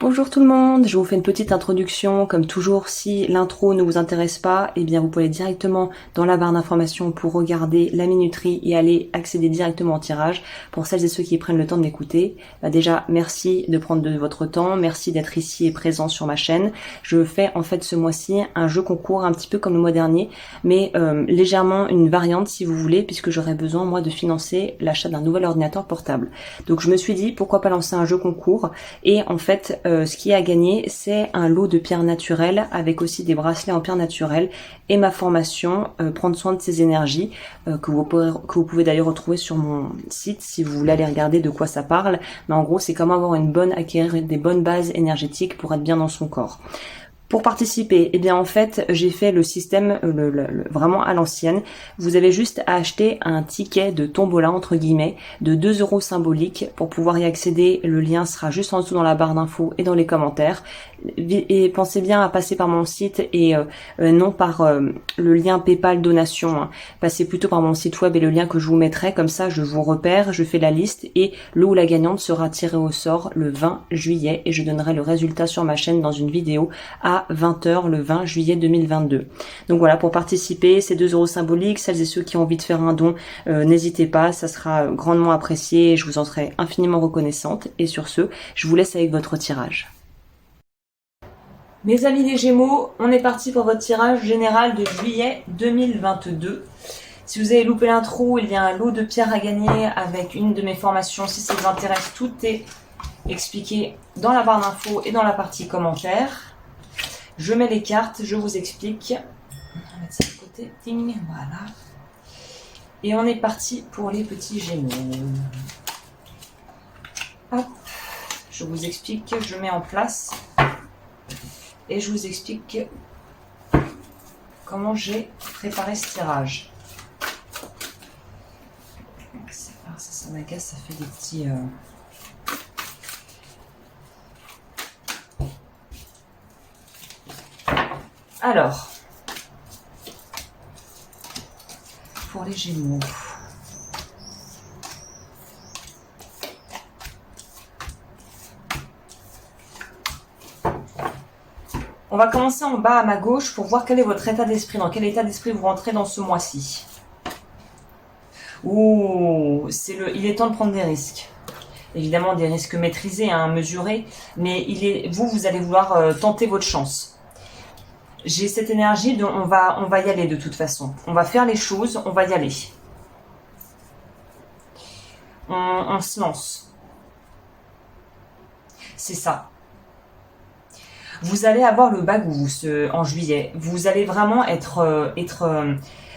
Bonjour tout le monde, je vous fais une petite introduction. Comme toujours, si l'intro ne vous intéresse pas, eh bien vous pouvez aller directement dans la barre d'informations pour regarder la minuterie et aller accéder directement au tirage. Pour celles et ceux qui prennent le temps de m'écouter, déjà merci de prendre de votre temps, merci d'être ici et présent sur ma chaîne. Je fais en fait ce mois-ci un jeu concours un petit peu comme le mois dernier, mais légèrement une variante si vous voulez, puisque j'aurais besoin moi de financer l'achat d'un nouvel ordinateur portable. Donc je me suis dit pourquoi pas lancer un jeu concours et en fait ce qui est à gagner, c'est un lot de pierres naturelles avec aussi des bracelets en pierres naturelles et ma formation prendre soin de ses énergies que vous pouvez d'ailleurs retrouver sur mon site si vous voulez aller regarder de quoi ça parle. Mais en gros, c'est comment acquérir des bonnes bases énergétiques pour être bien dans son corps. Pour participer, eh bien en fait, j'ai fait le système vraiment à l'ancienne. Vous avez juste à acheter un ticket de tombola entre guillemets de 2 € symboliques pour pouvoir y accéder. Le lien sera juste en dessous dans la barre d'infos et dans les commentaires. Et pensez bien à passer par mon site et non par le lien PayPal donation. Passez plutôt par mon site web et le lien que je vous mettrai. Comme ça, je vous repère, je fais la liste et le ou la gagnante sera tirée au sort le 20 juillet et je donnerai le résultat sur ma chaîne dans une vidéo à 20 h le 20 juillet 2022. Donc voilà, pour participer, c'est 2 € symboliques. Celles et ceux qui ont envie de faire un don, n'hésitez pas, ça sera grandement apprécié et je vous en serai infiniment reconnaissante. Et sur ce, je vous laisse avec votre tirage. Mes amis les Gémeaux, on est parti pour votre tirage général de juillet 2022. Si vous avez loupé l'intro, il y a un lot de pierres à gagner avec une de mes formations. Si ça vous intéresse, tout est expliqué dans la barre d'infos et dans la partie commentaires. Je mets les cartes, je vous explique. On va mettre ça de côté. Ting, voilà. Et on est parti pour les petits Gémeaux. Hop, je vous explique, je mets en place. Et je vous explique comment j'ai préparé ce tirage. Ça m'agace, ça fait des petits... Alors, pour les Gémeaux... On va commencer en bas à ma gauche pour voir quel est votre état d'esprit, dans quel état d'esprit vous rentrez dans ce mois-ci. Ouh, il est temps de prendre des risques. Évidemment, des risques maîtrisés, mesurés, mais vous allez vouloir tenter votre chance. J'ai cette énergie de on va y aller de toute façon. On va faire les choses, on va y aller. On se lance. C'est ça. Vous allez avoir le bagou en juillet. Vous allez vraiment être...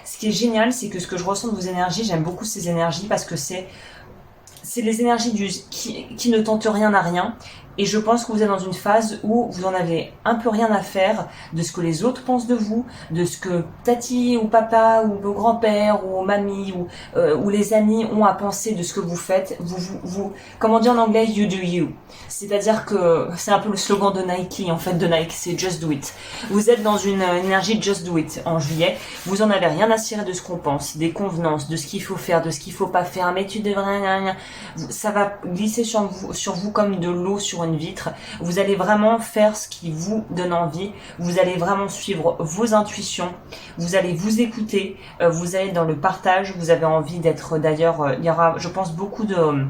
Ce qui est génial, c'est que ce que je ressens de vos énergies, j'aime beaucoup ces énergies parce que c'est les énergies qui ne tentent rien à rien. Et je pense que vous êtes dans une phase où vous en avez un peu rien à faire de ce que les autres pensent de vous, de ce que tati ou papa ou vos grands-pères ou mamie ou les amis ont à penser de ce que vous faites. Comme on dit en anglais, you do you. C'est-à-dire que c'est un peu le slogan de Nike, en fait, de Nike, c'est just do it. Vous êtes dans une énergie just do it en juillet. Vous en avez rien à cirer de ce qu'on pense, des convenances, de ce qu'il faut faire, de ce qu'il faut pas faire. Mais tu devrais... Ça va glisser sur vous comme de l'eau sur une vitre. Vous allez vraiment faire ce qui vous donne envie. Vous allez vraiment suivre vos intuitions. Vous allez vous écouter. Vous allez dans le partage. Vous avez envie d'être, d'ailleurs, il y aura, je pense, beaucoup de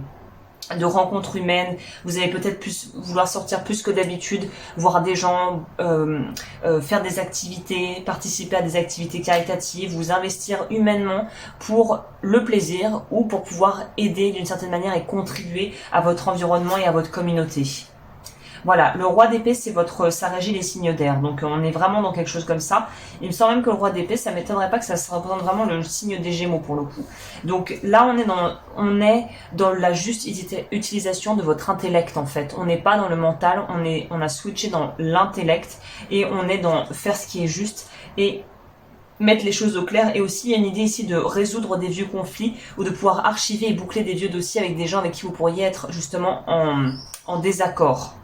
rencontres humaines. Vous allez peut-être vouloir sortir plus que d'habitude, voir des gens, faire des activités, participer à des activités caritatives, vous investir humainement pour le plaisir ou pour pouvoir aider d'une certaine manière et contribuer à votre environnement et à votre communauté. Voilà, le roi d'épée, ça régit les signes d'air. Donc on est vraiment dans quelque chose comme ça. Il me semble même que le roi d'épée, ça m'étonnerait pas que ça se représente vraiment le signe des Gémeaux pour le coup. Donc là, on est dans la juste utilisation de votre intellect en fait. On n'est pas dans le mental, on a switché dans l'intellect et on est dans faire ce qui est juste et mettre les choses au clair. Et aussi, il y a une idée ici de résoudre des vieux conflits ou de pouvoir archiver et boucler des vieux dossiers avec des gens avec qui vous pourriez être justement en désaccord.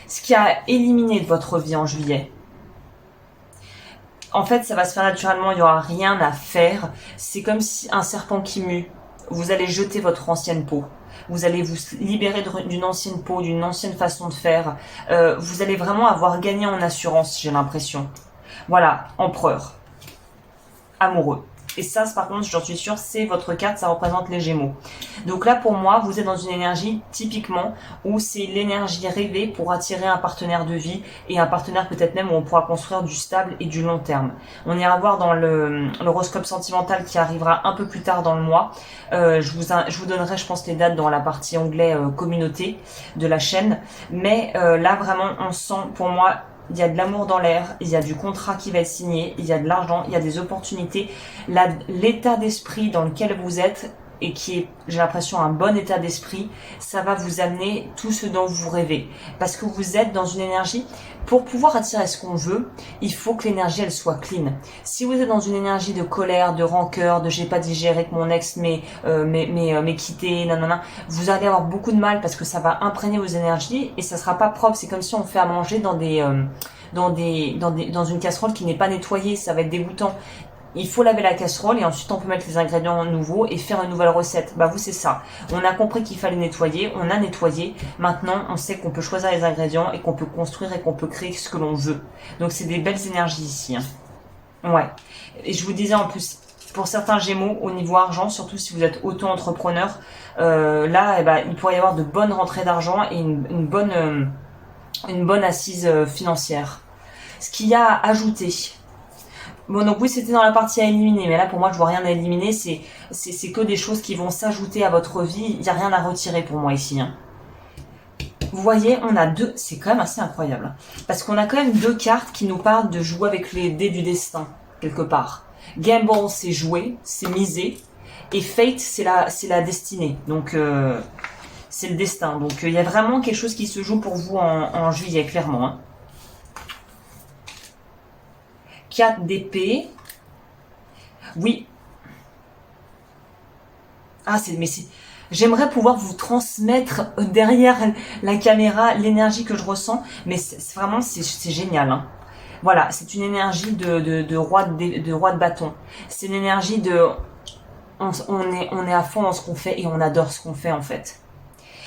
Ce qui a éliminé de votre vie en juillet. En fait, ça va se faire naturellement, il n'y aura rien à faire. C'est comme si un serpent qui mue. Vous allez jeter votre ancienne peau. vous allez vous libérer d'une ancienne peau, d'une ancienne façon de faire. Vous allez vraiment avoir gagné en assurance, j'ai l'impression. Voilà, empereur, amoureux. Et ça, par contre, j'en suis sûre, c'est votre carte, ça représente les Gémeaux. Donc là, pour moi, vous êtes dans une énergie, typiquement, où c'est l'énergie rêvée pour attirer un partenaire de vie, et un partenaire peut-être même où on pourra construire du stable et du long terme. On ira voir dans l'horoscope sentimental qui arrivera un peu plus tard dans le mois. Je vous donnerai, je pense, les dates dans la partie onglet communauté de la chaîne. Mais là, vraiment, on sent, pour moi, il y a de l'amour dans l'air, il y a du contrat qui va être signé, il y a de l'argent, il y a des opportunités. L'état d'esprit dans lequel vous êtes, et qui est, j'ai l'impression, un bon état d'esprit, ça va vous amener tout ce dont vous rêvez. Parce que vous êtes dans une énergie, pour pouvoir attirer ce qu'on veut, il faut que l'énergie, elle soit clean. Si vous êtes dans une énergie de colère, de rancœur, de j'ai pas digéré que mon ex m'ait quitté, nanana, vous allez avoir beaucoup de mal parce que ça va imprégner vos énergies et ça sera pas propre. C'est comme si on fait à manger dans une casserole qui n'est pas nettoyée, ça va être dégoûtant. Il faut laver la casserole et ensuite on peut mettre les ingrédients nouveaux et faire une nouvelle recette. Bah vous c'est ça. On a compris qu'il fallait nettoyer, on a nettoyé. Maintenant on sait qu'on peut choisir les ingrédients et qu'on peut construire et qu'on peut créer ce que l'on veut. Donc c'est des belles énergies ici. Hein. Ouais. Et je vous disais en plus, pour certains Gémeaux, au niveau argent, surtout si vous êtes auto-entrepreneur, là il pourrait y avoir de bonnes rentrées d'argent et une bonne assise financière. Ce qu'il y a à ajouter. Bon, donc oui, c'était dans la partie à éliminer, mais là, pour moi, je vois rien à éliminer, c'est que des choses qui vont s'ajouter à votre vie, il n'y a rien à retirer pour moi ici. Hein. Vous voyez, on a deux, c'est quand même assez incroyable, parce qu'on a quand même deux cartes qui nous parlent de jouer avec les dés du destin, quelque part. Gamble, c'est jouer, c'est miser, et Fate, c'est la destinée, donc c'est le destin. Donc il y a vraiment quelque chose qui se joue pour vous en juillet, clairement. Hein. 4 d'épée. Oui. Ah, j'aimerais pouvoir vous transmettre derrière la caméra l'énergie que je ressens, mais vraiment, c'est génial. Hein. Voilà, c'est une énergie de roi de bâton. C'est une énergie de... On est à fond dans ce qu'on fait et on adore ce qu'on fait, en fait.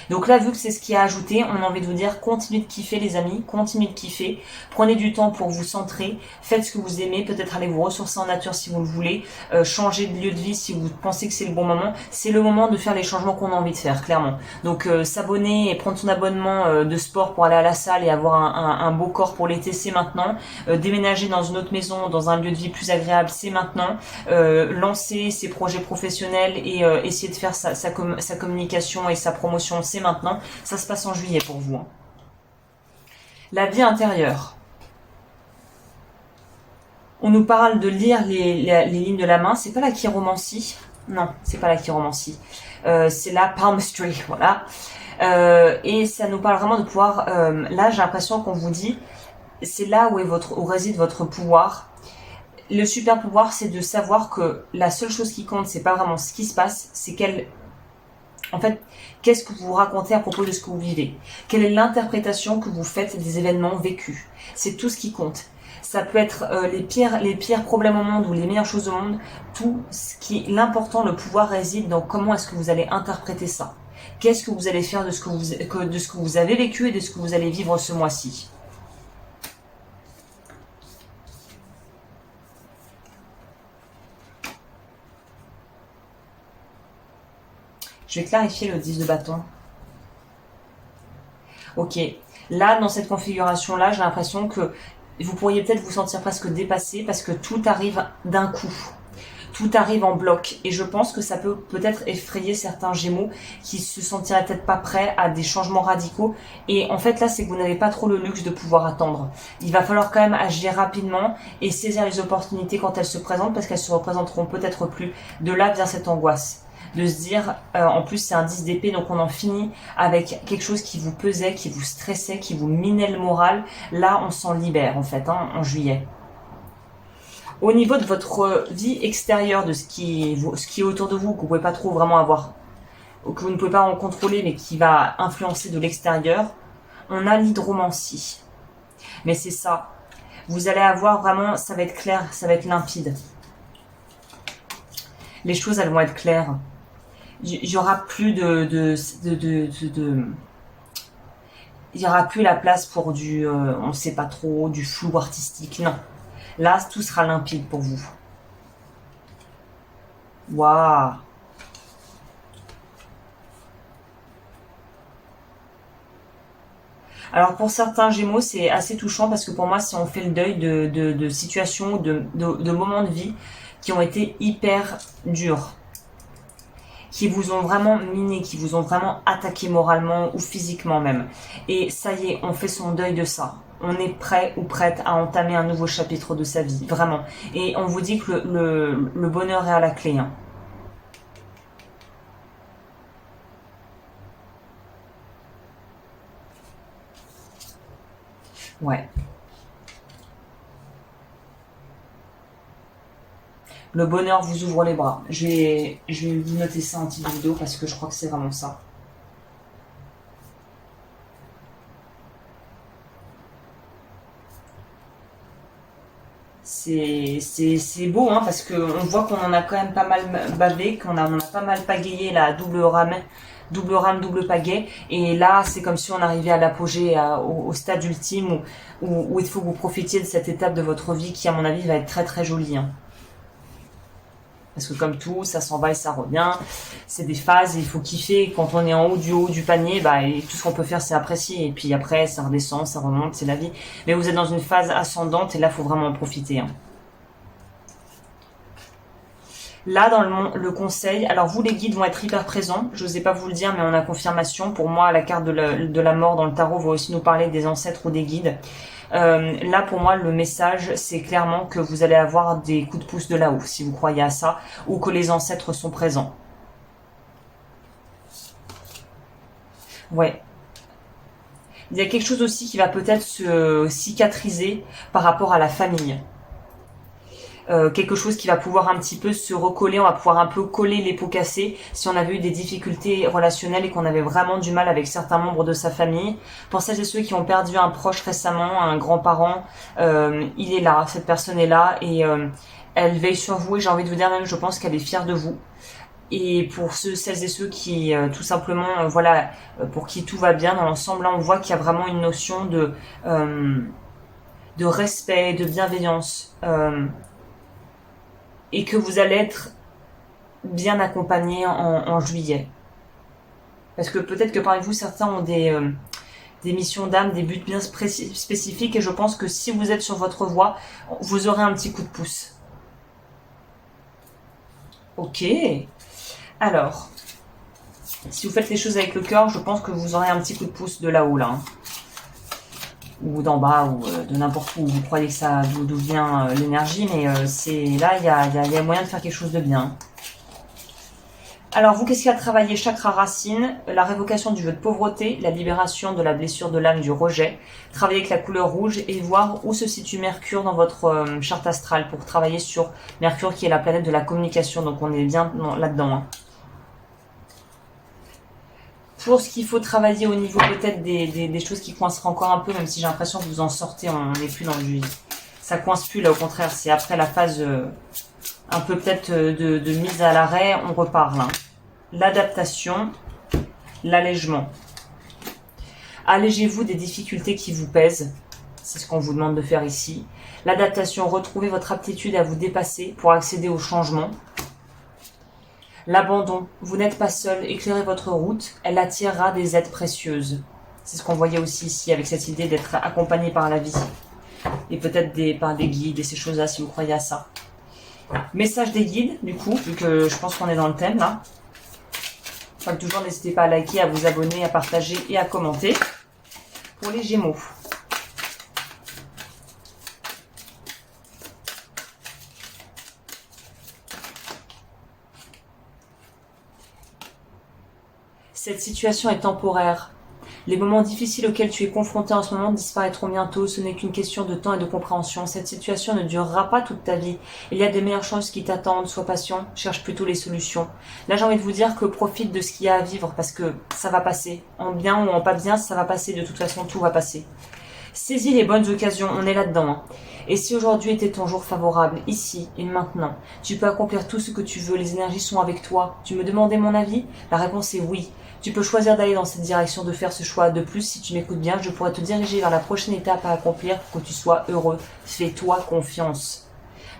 Donc là, vu que c'est ce qui a ajouté, on a envie de vous dire, continuez de kiffer les amis, continuez de kiffer, prenez du temps pour vous centrer, faites ce que vous aimez, peut-être allez vous ressourcer en nature si vous le voulez, changer de lieu de vie si vous pensez que c'est le bon moment, c'est le moment de faire les changements qu'on a envie de faire, clairement. Donc s'abonner et prendre son abonnement de sport pour aller à la salle et avoir un beau corps pour l'été, c'est maintenant, déménager dans une autre maison, dans un lieu de vie plus agréable, c'est maintenant, lancer ses projets professionnels et essayer de faire sa communication et sa promotion, c'est maintenant. Ça se passe en juillet pour vous. Hein. La vie intérieure. On nous parle de lire les lignes de la main. C'est pas la chiromancie. Non, c'est pas la chiromancie. C'est la palmistry, voilà. Et ça nous parle vraiment de pouvoir... là, j'ai l'impression qu'on vous dit, c'est là où réside votre pouvoir. Le super pouvoir, c'est de savoir que la seule chose qui compte, c'est pas vraiment ce qui se passe, c'est en fait, qu'est-ce que vous racontez à propos de ce que vous vivez? Quelle est l'interprétation que vous faites des événements vécus? C'est tout ce qui compte. Ça peut être les pires problèmes au monde ou les meilleures choses au monde. L'important, le pouvoir réside dans comment est-ce que vous allez interpréter ça. Qu'est-ce que vous allez faire de ce que vous avez vécu et de ce que vous allez vivre ce mois-ci? Je vais clarifier le 10 de bâton. Ok. Là, dans cette configuration-là, j'ai l'impression que vous pourriez peut-être vous sentir presque dépassé parce que tout arrive d'un coup. Tout arrive en bloc. Et je pense que ça peut peut-être effrayer certains Gémeaux qui se sentiraient peut-être pas prêts à des changements radicaux. Et en fait, là, c'est que vous n'avez pas trop le luxe de pouvoir attendre. Il va falloir quand même agir rapidement et saisir les opportunités quand elles se présentent parce qu'elles se représenteront peut-être plus. De là vient cette angoisse. De se dire, en plus c'est un 10 d'épée, donc on en finit avec quelque chose qui vous pesait, qui vous stressait, qui vous minait le moral. Là, on s'en libère en fait, hein, en juillet. Au niveau de votre vie extérieure, de ce qui est autour de vous, que vous pouvez pas trop vraiment avoir, que vous ne pouvez pas en contrôler, mais qui va influencer de l'extérieur, on a l'hydromancie. Mais c'est ça. Vous allez avoir vraiment, ça va être clair, ça va être limpide. Les choses, elles vont être claires. il y aura plus il y aura plus la place pour du, on sait pas trop, du flou artistique. Non. Là, tout sera limpide pour vous. Waouh. Alors pour certains Gémeaux, c'est assez touchant parce que pour moi, si on fait le deuil de situations, de moments de vie qui ont été hyper durs, qui vous ont vraiment miné, qui vous ont vraiment attaqué moralement ou physiquement même. Et ça y est, on fait son deuil de ça. On est prêt ou prête à entamer un nouveau chapitre de sa vie, vraiment. Et on vous dit que le bonheur est à la clé. Hein. Ouais. Le bonheur vous ouvre les bras. Je vais vous noter ça en petite vidéo parce que je crois que c'est vraiment ça. C'est beau hein, parce qu'on voit qu'on en a quand même pas mal bavé, on a pas mal pagayé la double rame, double pagaie. Et là, c'est comme si on arrivait à l'apogée, au stade ultime où il faut que vous profitiez de cette étape de votre vie qui, à mon avis, va être très très jolie. Hein. Parce que comme tout, ça s'en va et ça revient. C'est des phases et il faut kiffer. Quand on est en haut du panier, bah, et tout ce qu'on peut faire, c'est apprécier. Et puis après, ça redescend, ça remonte, c'est la vie. Mais vous êtes dans une phase ascendante et là, il faut vraiment en profiter. Hein. Là, dans le conseil, alors vous, les guides vont être hyper présents. Je n'osais pas vous le dire, mais on a confirmation. Pour moi, la carte de la mort dans le tarot va aussi nous parler des ancêtres ou des guides. Là, pour moi, le message, c'est clairement que vous allez avoir des coups de pouce de là-haut, si vous croyez à ça, ou que les ancêtres sont présents. Ouais. Il y a quelque chose aussi qui va peut-être se cicatriser par rapport à la famille. Quelque chose qui va pouvoir un petit peu se recoller, on va pouvoir un peu coller les pots cassés si on avait eu des difficultés relationnelles et qu'on avait vraiment du mal avec certains membres de sa famille. Pour celles et ceux qui ont perdu un proche récemment, un grand-parent, il est là, cette personne est là et elle veille sur vous et j'ai envie de vous dire même, je pense qu'elle est fière de vous. Et pour celles et ceux qui, tout simplement, voilà, pour qui tout va bien dans l'ensemble, là on voit qu'il y a vraiment une notion de respect, de bienveillance. Et que vous allez être bien accompagné en juillet. Parce que peut-être que parmi vous, certains ont des missions d'âme, des buts bien spécifiques, et je pense que si vous êtes sur votre voie, vous aurez un petit coup de pouce. Ok. Alors, si vous faites les choses avec le cœur, je pense que vous aurez un petit coup de pouce de là-haut, là. Hein. Ou d'en bas, ou de n'importe où vous croyez que ça d'où vient l'énergie, mais c'est là, il y a moyen de faire quelque chose de bien. Alors vous, qu'est-ce qu'il y a à travailler? Chakra racine, la révocation du vœu de pauvreté, la libération de la blessure de l'âme du rejet, travailler avec la couleur rouge et voir où se situe Mercure dans votre charte astrale pour travailler sur Mercure qui est la planète de la communication, donc on est bien là-dedans. Hein. Pour ce qu'il faut travailler au niveau peut-être des choses qui coinceront encore un peu, même si j'ai l'impression que vous en sortez, on n'est plus dans du... Ça coince plus là, au contraire, c'est après la phase un peu peut-être de mise à l'arrêt, on repart là. L'adaptation, l'allègement. Allégez-vous des difficultés qui vous pèsent, c'est ce qu'on vous demande de faire ici. L'adaptation, retrouvez votre aptitude à vous dépasser pour accéder au changement. L'abandon, vous n'êtes pas seul, éclairez votre route, elle attirera des aides précieuses. C'est ce qu'on voyait aussi ici avec cette idée d'être accompagné par la vie. Et peut-être par des guides et ces choses-là si vous croyez à ça. Message des guides, du coup, vu que je pense qu'on est dans le thème là. Enfin, toujours, n'hésitez pas à liker, à vous abonner, à partager et à commenter. Pour les Gémeaux. Cette situation est temporaire. Les moments difficiles auxquels tu es confronté en ce moment disparaîtront bientôt. Ce n'est qu'une question de temps et de compréhension. Cette situation ne durera pas toute ta vie. Il y a de meilleures choses qui t'attendent. Sois patient. Cherche plutôt les solutions. Là, j'ai envie de vous dire que profite de ce qu'il y a à vivre parce que ça va passer. En bien ou en pas bien, ça va passer. De toute façon, tout va passer. Saisis les bonnes occasions, on est là-dedans. Hein. Et si aujourd'hui était ton jour favorable, ici et maintenant, tu peux accomplir tout ce que tu veux, les énergies sont avec toi. Tu me demandais mon avis? La réponse est oui. Tu peux choisir d'aller dans cette direction, de faire ce choix. De plus, si tu m'écoutes bien, je pourrais te diriger vers la prochaine étape à accomplir pour que tu sois heureux. Fais-toi confiance.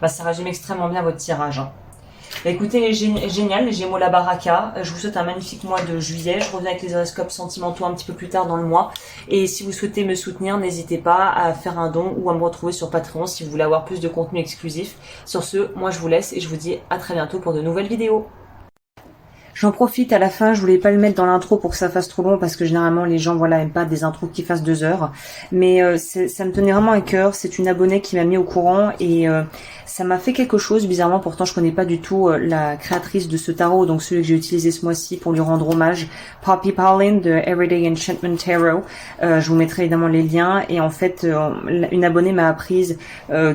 Bah, ça résume extrêmement bien votre tirage. Hein. Bah, écoutez, génial, les Gémeaux la baraka. Je vous souhaite un magnifique mois de juillet. Je reviens avec les horoscopes sentimentaux un petit peu plus tard dans le mois. Et si vous souhaitez me soutenir, n'hésitez pas à faire un don ou à me retrouver sur Patreon si vous voulez avoir plus de contenu exclusif. Sur ce, moi je vous laisse et je vous dis à très bientôt pour de nouvelles vidéos. J'en profite à la fin, je voulais pas le mettre dans l'intro pour que ça fasse trop long parce que généralement les gens voilà aiment pas des intros qui fassent 2 heures. Mais ça me tenait vraiment à cœur. C'est une abonnée qui m'a mis au courant et ça m'a fait quelque chose bizarrement. Pourtant je connais pas du tout la créatrice de ce tarot, donc celui que j'ai utilisé ce mois-ci pour lui rendre hommage, Poppy Pauline de Everyday Enchantment Tarot. Je vous mettrai évidemment les liens et en fait une abonnée m'a apprise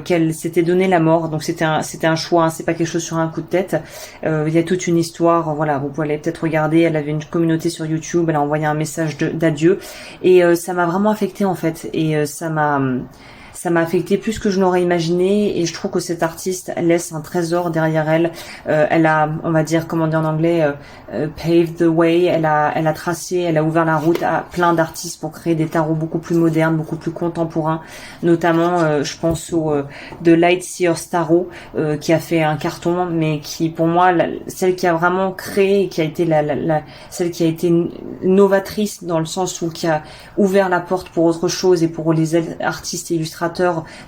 qu'elle s'était donné la mort. Donc c'était un choix, hein, c'est pas quelque chose sur un coup de tête. Il y a toute une histoire, voilà. Vous pouvez peut-être regarder, elle avait une communauté sur YouTube, elle a envoyé un message d'adieu et ça m'a vraiment affecté en fait et ça m'a affecté plus que je n'aurais imaginé et je trouve que cette artiste elle laisse un trésor derrière elle. Elle a, on va dire, comment dire en anglais, paved the way. Elle a tracé, elle a ouvert la route à plein d'artistes pour créer des tarots beaucoup plus modernes, beaucoup plus contemporains. Notamment, je pense au The Light Seers Tarot qui a fait un carton, mais qui, pour moi, celle qui a vraiment créé, qui a été celle qui a été novatrice dans le sens où qui a ouvert la porte pour autre chose et pour les artistes et illustrateurs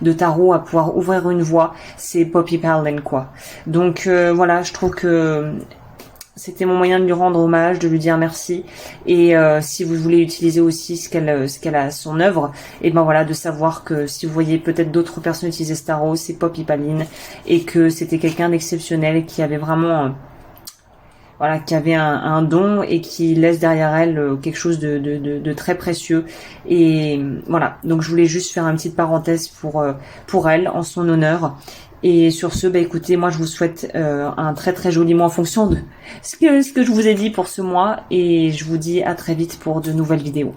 de tarot à pouvoir ouvrir une voie, c'est Poppy Pauline quoi. Donc voilà, je trouve que c'était mon moyen de lui rendre hommage, de lui dire merci et si vous voulez utiliser aussi ce qu'elle a son œuvre, et ben voilà, de savoir que si vous voyez peut-être d'autres personnes utiliser ce tarot, c'est Poppy Pauline et que c'était quelqu'un d'exceptionnel qui avait vraiment voilà, qui avait un don et qui laisse derrière elle quelque chose de très précieux. Et voilà, donc je voulais juste faire une petite parenthèse pour elle, en son honneur. Et sur ce, bah écoutez, moi je vous souhaite un très très joli mois en fonction de ce que je vous ai dit pour ce mois. Et je vous dis à très vite pour de nouvelles vidéos.